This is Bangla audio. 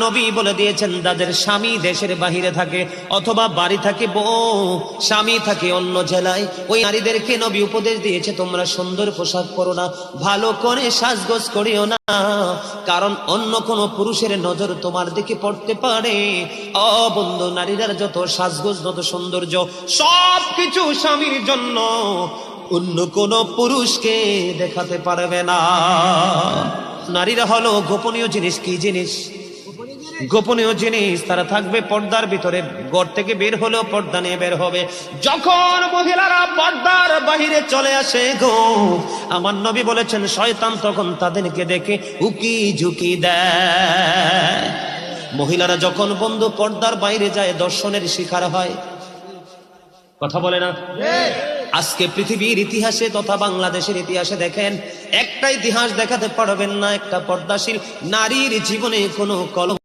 নবী বলে দিয়েছেন, যাদের স্বামী দেশের বাহিরে থাকে অথবা বাড়ি থাকে বউ, স্বামী থাকে অন্য জেলায়, ওই নারীদেরকে নবী উপদেশ দিয়েছে তোমরা সুন্দর পোশাক পরো না, ভালো করে সাজগোজ করিও না, কারণ অন্য কোন পুরুষের নজর তোমার দিকে পড়তে পারে। ও বন্ধু, নারীদের যত সাজগোজ, যত সৌন্দর্য, সবকিছু স্বামীর জন্য, অন্য কোন পুরুষকে দেখাতে পারবে না। নারীরা হলো গোপনীয় জিনিস। কি জিনিস? গোপনীয় জিনিস। তারা থাকবে পর্দার ভিতরে, ঘর থেকে বের হলেও পর্দা নিয়ে বের হবে। যখন মহিলারা পর্দার বাহিরে চলে আসে গো, আমার নবী বলেছেন শয়তান তখন তাদেরকে দেখে উকি ঝুঁকি দেয়। মহিলারা যখন বন্ধু পর্দার বাইরে যায় দর্শনের শিকার হয়। কথা বলে না? আজকে পৃথিবীর ইতিহাসে তথা বাংলাদেশের ইতিহাসে দেখেন, একটা ইতিহাস দেখাতে পারবেন না একটা পর্দাশীল নারীর জীবনে কোনো কলম